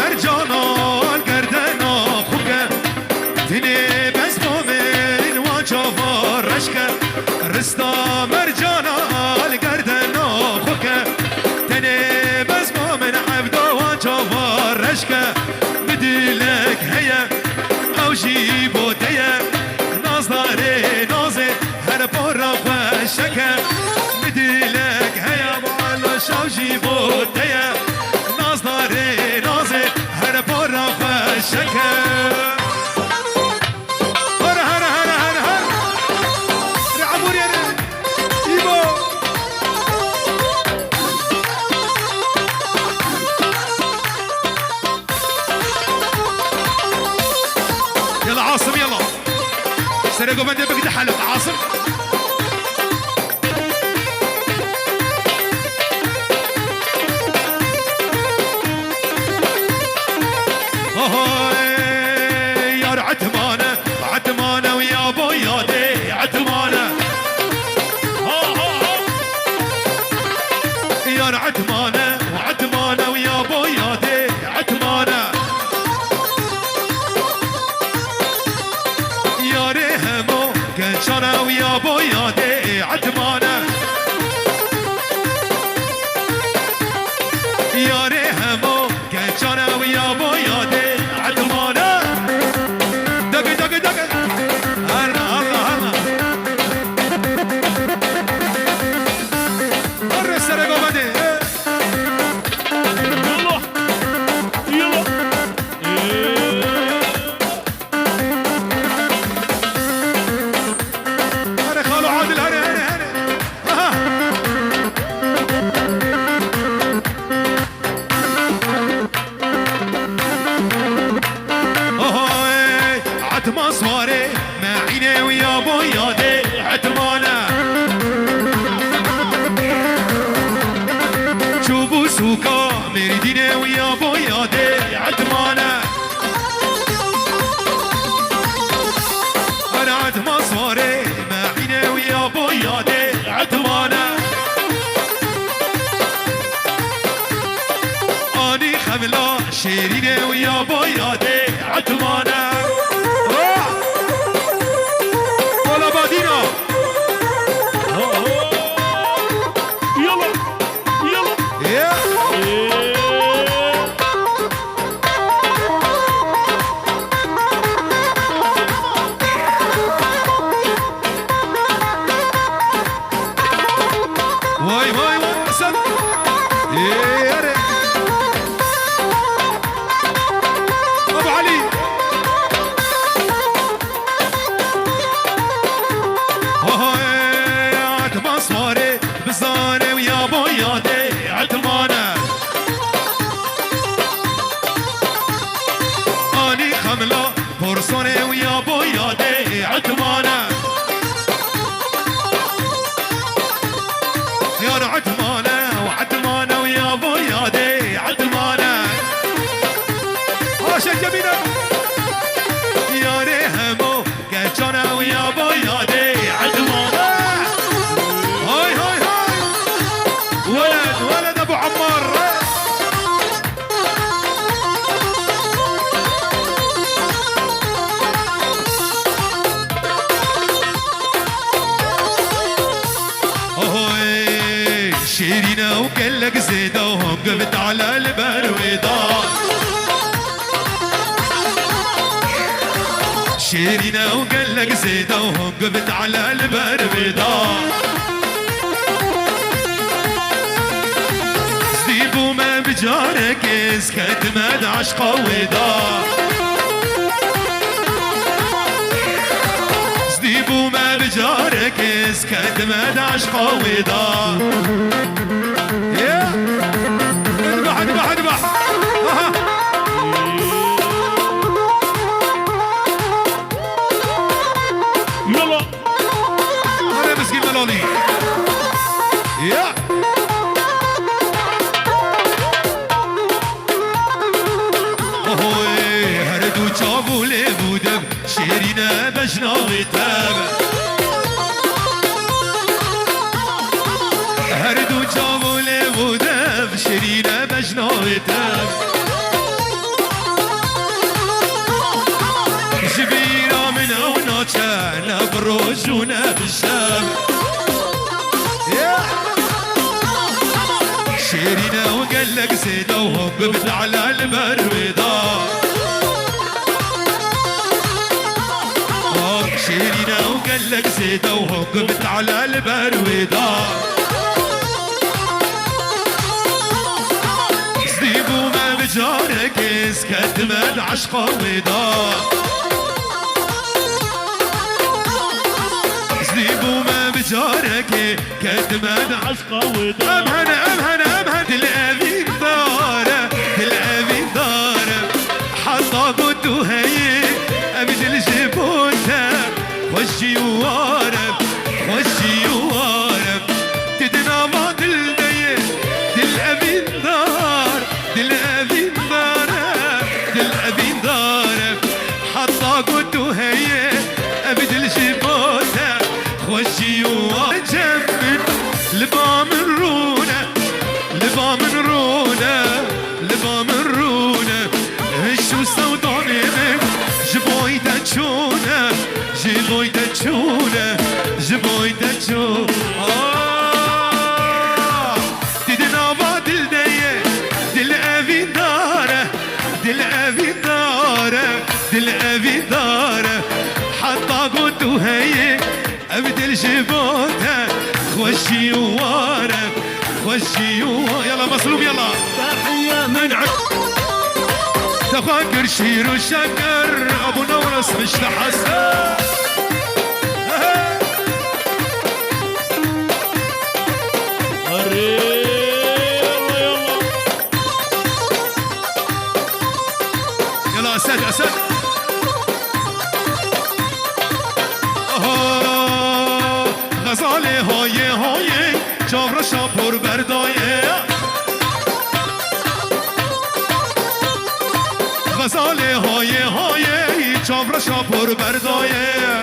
مرجانا الگردنا خوکه دینه بس مومن و جوار رشکه رستا مرجانا الگردنا خوکه دینه بس مومن عبدا و جوار رشکه بدلک هیا او جیبو دیا نازداره نازه هر پارا خوشکه بدلک هیا بالا شو جیبو دیا نازداره نازه هر پارا خوشکه عاصم يلا سرقوا من دبك دحلت عاصم يا عتمانه عتمانه ويا ابو يادي عتمانه يا عتمانه وعتمانه ويا ابو يادي عتمانه كنشانه ويا ابو يادي عتمانه يا ريهمو كنشانه ويا ابو يادي عتمانه دق دق دق هلا هلا هلا الرسالة قومتي يلا عتما صواري ما عيني ويا ابو يادي عتمانه شوفوا سوكا مريديني ويا ابو يادي عتمانه انا عتما صواري ما عيني ويا ابو يادي عتمانه اني خملا شيريني ويا ابو يادي عتمانه واي واي واي سن يا ري ابو علي هاي عتما صواري بزاني ويا ابو يادي عتمانه اني خمله فرصوني ويا ابو يادي عتمانه يا عتمانه وعتمانه ويا ابو يادي عتمانه عاشق جميله يا ريهمو كجانه ويا ابو يادي عتمانه هاي هاي هاي ولد ابو عمار شيرينه وكلك زيده وقفت على البرويضه شيرينه وقلك زيده وقفت على البرويضه زديبو ما بجارك اسكت مد عشقه وضا زديبو ما بجارك اسكت مد عشقه وضا اذبح اذبح اذبح يلا انا مسكين ملولي يا اوه هردو چاو له بودم شیرینه بشناویتم هردو چاو له بودم شیرینه بشناویتم بروجونا بالشام شيرينا وقال لك زينة وهببت على البرويضة شيرينا وقال لك زينة وهببت على البرويضة صديق وما بجارك اسكت من عشقه وضا صديق وما بجارك كتمان عشقه وضا امهن الامين داره الامين داره حطا قدو هي ابد الجبوته خشي وارب خشي وارب تدنا ما دلني الامين دار الامين داره الامين داره حطا قدو هي ابد الجبوته خشي وارب جنب لبا من رونه لبا من رونه لبا من رونه هشو سوداني من جبوي تشونه جبوي تشونه جبوي تشونه تدنا بعد الديه دل ابي داره دل ابي داره دل ابي داره حتى قلت هي ابد الجبوته خشي وارب خشي يلا مصلوب يلا تحية من تفكر شير وشكر ابو نورس مش لحسن يلا اسد اسد غزاله های های جاور شاپور بردایه غزاله های های جاور شاپور بردایه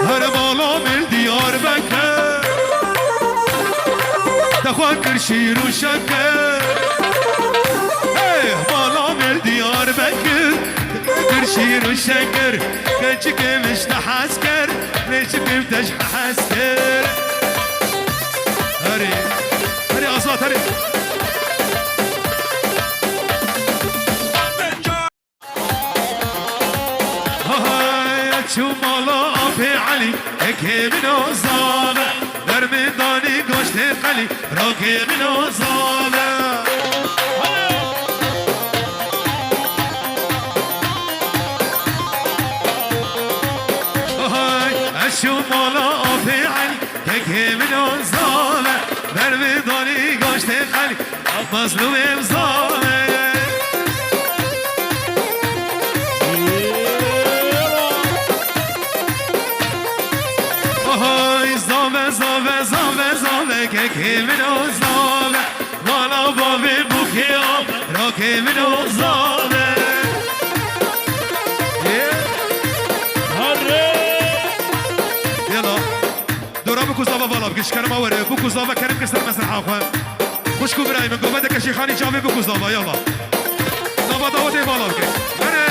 هر بالا مل دیار بکر تخوکر شیر و شکر بالا مل دیار بکر شير وشكر كنشك مش تحسكر ليش بمتش حسكر هري هري أصوات هري هاي شو مالا أبي علي هكي من وزامة درمي داني قشت قلي راكي من وزامة شو مالا آفي علي تكي من وزامة برمي داني قاشت خلي مظلوم امزامة هاي زامة زامة زامة زامة كي من وزامة مالا بابي بوكي آب راكي من وزامة بكو زافا بالا بكش كرم اوره بكو زافا كرم كسر مسرح اخوان خوشكو براي من قومتك شيخاني جامي بكو زافا يلا زافا داوتي بالا بكش انا